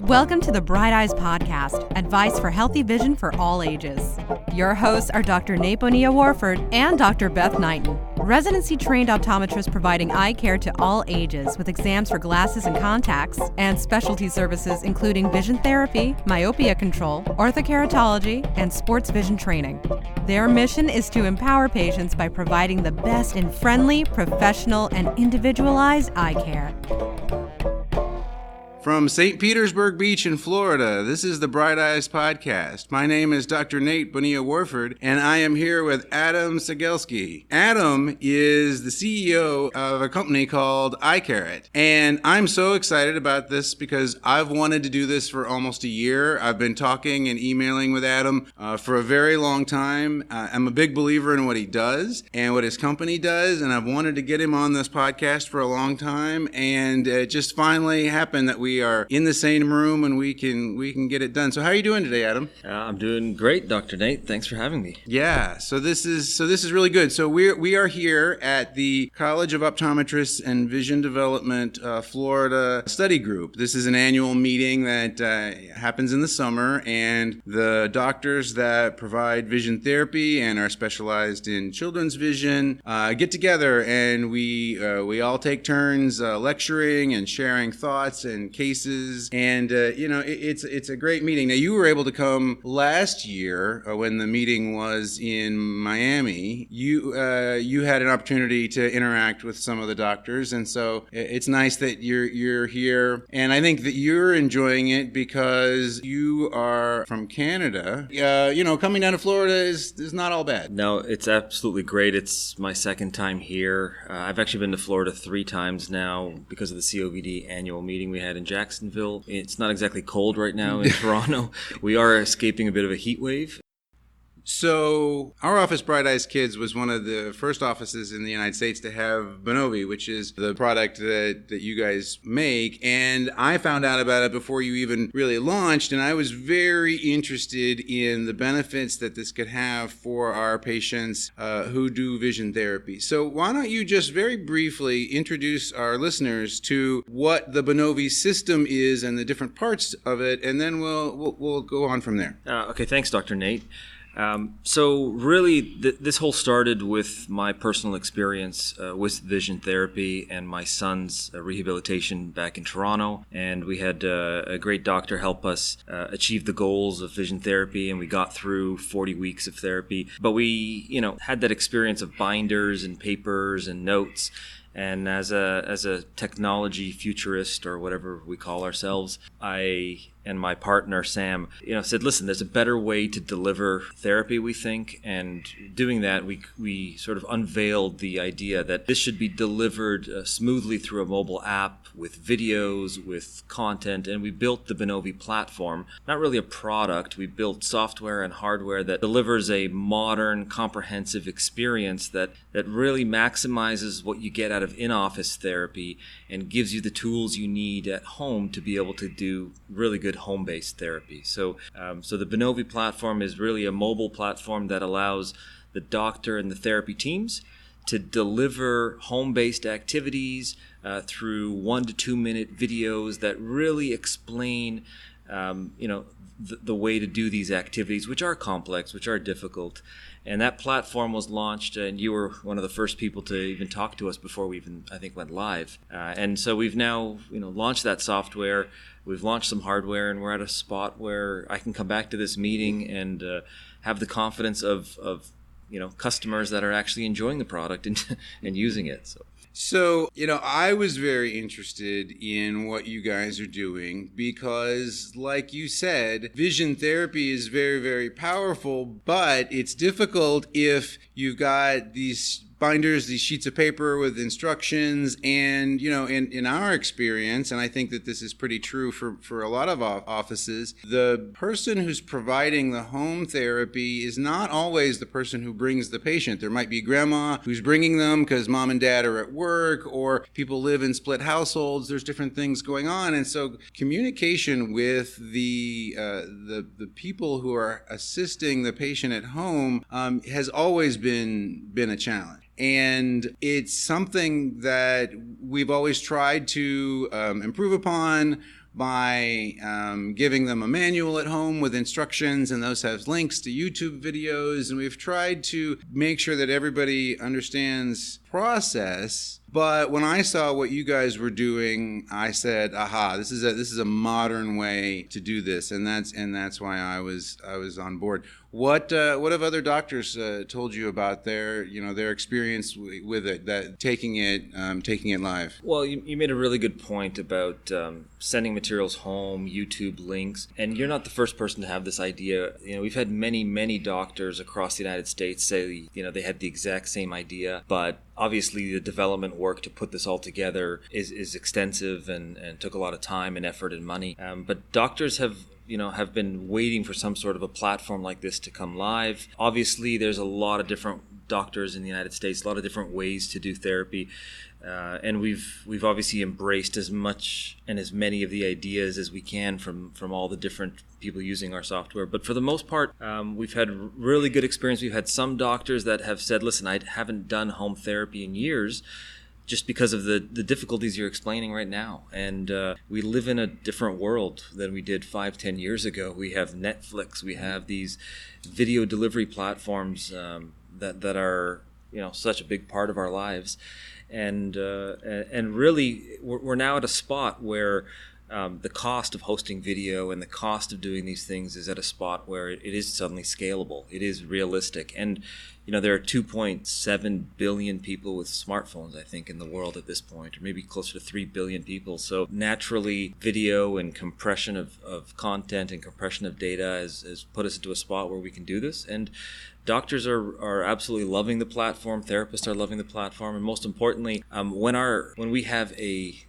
Welcome to the Bright Eyes Podcast, advice for healthy vision for all ages. Your hosts are Dr. Nate Bonilla-Warford and Dr. Beth Knighton, residency-trained optometrists providing eye care to all ages with exams for glasses and contacts and specialty services including vision therapy, myopia control, orthokeratology, and sports vision training. Their mission is to empower patients by providing the best in friendly, professional, and individualized eye care. From St. Petersburg Beach in Florida, this is the Bright Eyes Podcast. My name is Dr. Nate Bonilla-Warford, and I am here with Adam Cegielski. Adam is the CEO of a company called Eyecarrot, and I'm so excited about this because I've wanted to do this for almost a year. I've been talking and emailing with Adam for a very long time. I'm a big believer in what he does and what his company does, and I've wanted to get him on this podcast for a long time, and it just finally happened that we are in the same room and we can get it done. So how are you doing today, Adam? I'm doing great, Dr. Nate. Thanks for having me. Yeah, so this is really good. So we are here at the College of Optometrists and Vision Development Florida Study Group. This is an annual meeting that happens in the summer, and the doctors that provide vision therapy and are specialized in children's vision get together, and we all take turns lecturing and sharing thoughts and cases, and it's a great meeting. Now, you were able to come last year when the meeting was in Miami. You had an opportunity to interact with some of the doctors, and so it's nice that you're here. And I think that you're enjoying it because you are from Canada. Coming down to Florida is not all bad. No, it's absolutely great. It's my second time here. I've actually been to Florida 3 times now because of the COVD annual meeting we had in Jacksonville. It's not exactly cold right now in Toronto. We are escaping a bit of a heat wave. So our office, Bright Eyes Kids, was one of the first offices in the United States to have Binovi, which is the product that you guys make. And I found out about it before you even really launched, and I was very interested in the benefits that this could have for our patients who do vision therapy. So why don't you just very briefly introduce our listeners to what the Binovi system is and the different parts of it, and then we'll go on from there. Okay, thanks, Dr. Nate. So really, this whole started with my personal experience with vision therapy and my son's rehabilitation back in Toronto. And we had a great doctor help us achieve the goals of vision therapy, and we got through 40 weeks of therapy. But we, had that experience of binders and papers and notes. And as a technology futurist, or whatever we call ourselves, I and my partner Sam, said, listen, there's a better way to deliver therapy, we think. And doing that, we sort of unveiled the idea that this should be delivered smoothly through a mobile app with videos, with content. And we built the Binovi platform, not really a product. We built software and hardware that delivers a modern, comprehensive experience that really maximizes what you get out of in-office therapy and gives you the tools you need at home to be able to do really good home-based therapy. So the Binovi platform is really a mobile platform that allows the doctor and the therapy teams to deliver home-based activities through 1 to 2 minute videos that really explain, the way to do these activities, which are complex, which are difficult. And that platform was launched, and you were one of the first people to even talk to us before we even, I think, went live. And so we've now, launched that software. We've launched some hardware, and we're at a spot where I can come back to this meeting and have the confidence of customers that are actually enjoying the product and using it. So, I was very interested in what you guys are doing because, like you said, vision therapy is very, very powerful, but it's difficult if you've got these binders, these sheets of paper with instructions, and in our experience, and I think that this is pretty true for a lot of offices, the person who's providing the home therapy is not always the person who brings the patient. There might be grandma who's bringing them because mom and dad are at work, or people live in split households. There's different things going on, and so communication with the people who are assisting the patient at home has always been a challenge. And it's something that we've always tried to improve upon. by giving them a manual at home with instructions, and those have links to YouTube videos. And we've tried to make sure that everybody understands process. But when I saw what you guys were doing, I said, "Aha! This is a modern way to do this," and that's why I was on board. What have other doctors told you about their experience with it, that taking it live? Well, you made a really good point about sending materials home, YouTube links, and you're not the first person to have this idea. We've had many doctors across the United States say they had the exact same idea, but obviously the development work to put this all together is extensive and took a lot of time and effort and money. But doctors have been waiting for some sort of a platform like this to come live. Obviously, there's a lot of different doctors in the United States, a lot of different ways to do therapy. And we've obviously embraced as much and as many of the ideas as we can from all the different people using our software. But for the most part, we've had really good experience. We've had some doctors that have said, listen, I haven't done home therapy in years, just because of the difficulties you're explaining right now. And we live in a different world than we did 5-10 years ago. We have Netflix, we have these video delivery platforms that are such a big part of our lives. And really, we're now at a spot where the cost of hosting video and the cost of doing these things is at a spot where it is suddenly scalable. It is realistic. And there are 2.7 billion people with smartphones, I think, in the world at this point, or maybe closer to 3 billion people. So naturally, video and compression of content and compression of data has put us into a spot where we can do this. And doctors are absolutely loving the platform. Therapists are loving the platform. And most importantly, when we have a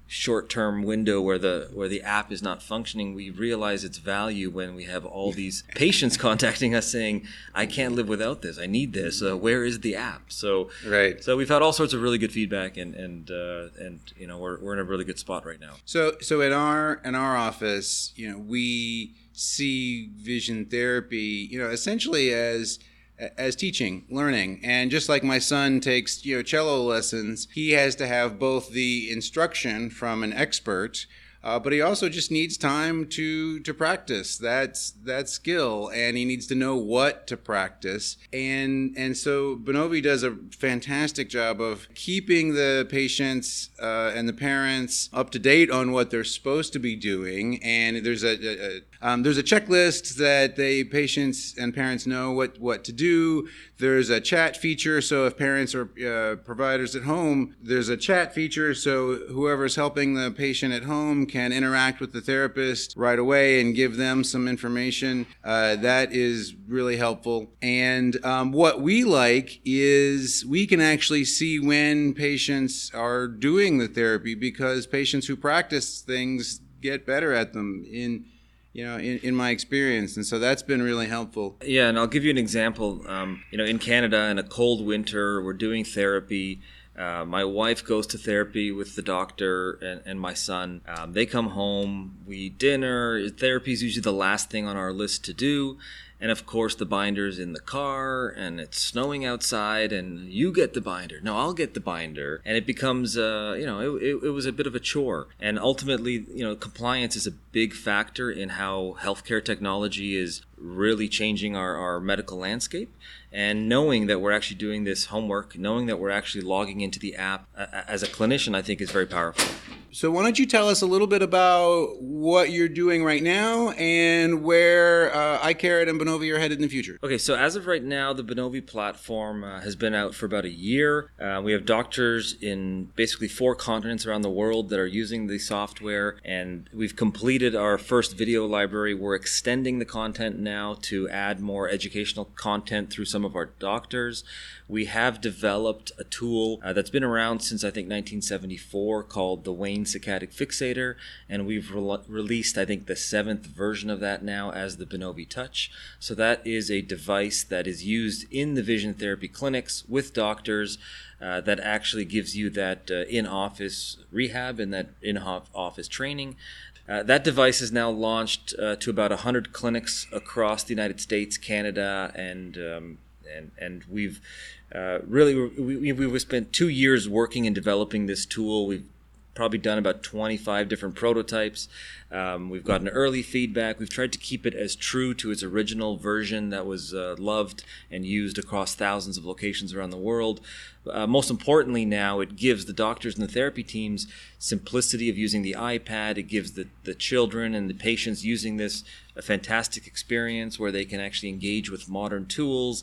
short-term window where the app is not functioning, we realize its value when we have all these patients contacting us saying, "I can't live without this. I need this. Where is the app?" So right. So we've had all sorts of really good feedback, and we're in a really good spot right now. So in our office, we see vision therapy, essentially as teaching, learning. And just like my son takes, cello lessons, he has to have both the instruction from an expert, but he also just needs time to practice that skill, and he needs to know what to practice. And so Binovi does a fantastic job of keeping the patients and the parents up to date on what they're supposed to be doing. And there's a checklist that patients and parents know what to do. There's a chat feature, so if parents or providers at home, there's a chat feature, so whoever's helping the patient at home can interact with the therapist right away and give them some information. That is really helpful. And what we like is we can actually see when patients are doing the therapy, because patients who practice things get better at them in my experience. And so that's been really helpful. Yeah, and I'll give you an example. In Canada, in a cold winter, we're doing therapy. My wife goes to therapy with the doctor and my son. They come home, we eat dinner. Therapy is usually the last thing on our list to do. And of course, the binder's in the car, and it's snowing outside, and you get the binder. No, I'll get the binder. And it becomes, it was a bit of a chore. And ultimately, compliance is a big factor in how healthcare technology is really changing our medical landscape. And knowing that we're actually doing this homework, knowing that we're actually logging into the app as a clinician, I think is very powerful. So why don't you tell us a little bit about what you're doing right now and where Eyecarrot and Binovi are headed in the future? Okay, so as of right now, the Binovi platform has been out for about a year. We have doctors in basically 4 continents around the world that are using the software, and we've completed our first video library. We're extending the content now to add more educational content through some of our doctors. We have developed a tool that's been around since, I think, 1974 called the Wayne Saccadic Fixator, and we've released, I think, the 7th version of that now as the Binovi Touch. So that is a device that is used in the vision therapy clinics with doctors that actually gives you that in-office rehab and that in-office training. That device is now launched to about 100 clinics across the United States, Canada, and we've we've spent 2 years working and developing this tool. We've probably done about 25 different prototypes. We've gotten early feedback. We've tried to keep it as true to its original version that was loved and used across thousands of locations around the world. Most importantly now, it gives the doctors and the therapy teams simplicity of using the iPad. It gives the children and the patients using this a fantastic experience where they can actually engage with modern tools,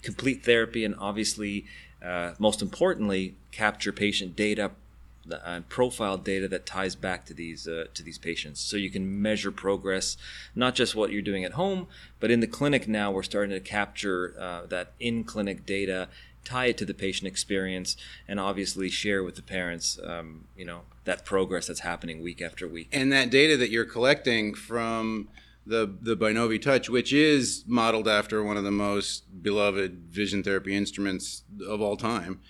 complete therapy, and obviously, most importantly, capture patient data and profile data that ties back to these patients. So you can measure progress, not just what you're doing at home, but in the clinic now we're starting to capture that in-clinic data, tie it to the patient experience, and obviously share with the parents, that progress that's happening week after week. And that data that you're collecting from the Binovi Touch, which is modeled after one of the most beloved vision therapy instruments of all time.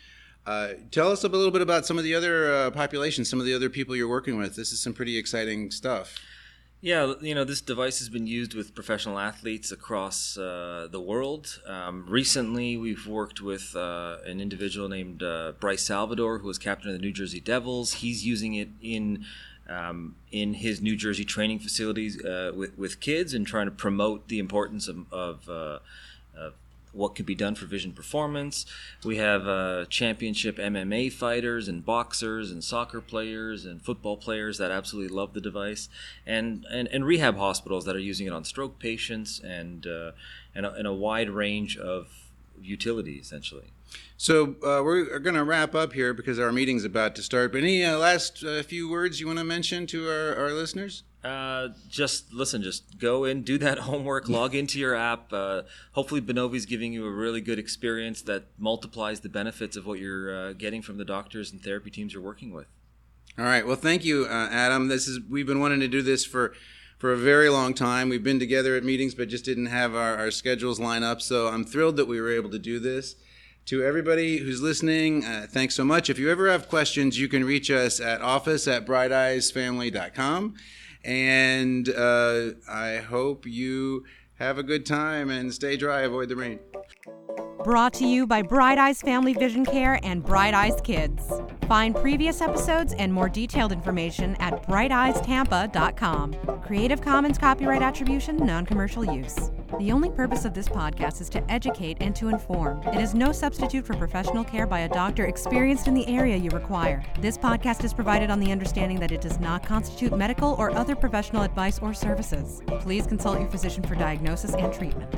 Tell us a little bit about some of the other populations, some of the other people you're working with. This is some pretty exciting stuff. Yeah, this device has been used with professional athletes across the world. Recently, we've worked with an individual named Bryce Salvador, who was captain of the New Jersey Devils. He's using it in his New Jersey training facilities with kids and trying to promote the importance of what could be done for vision performance. We have championship MMA fighters and boxers and soccer players and football players that absolutely love the device, and rehab hospitals that are using it on stroke patients and a wide range of utility, essentially. So we're going to wrap up here because our meeting's about to start. But any last few words you want to mention to our listeners? Just go in, do that homework, log into your app. Hopefully Binovi's giving you a really good experience that multiplies the benefits of what you're getting from the doctors and therapy teams you're working with. All right. Well, thank you, Adam. We've been wanting to do this for a very long time. We've been together at meetings, but just didn't have our schedules line up. So I'm thrilled that we were able to do this. To everybody who's listening, thanks so much. If you ever have questions, you can reach us at office@brighteyesfamily.com. And I hope you have a good time and stay dry, avoid the rain. Brought to you by Bright Eyes Family Vision Care and Bright Eyes Kids. Find previous episodes and more detailed information at brighteyestampa.com. Creative Commons copyright attribution, non-commercial use. The only purpose of this podcast is to educate and to inform. It is no substitute for professional care by a doctor experienced in the area you require. This podcast is provided on the understanding that it does not constitute medical or other professional advice or services. Please consult your physician for diagnosis and treatment.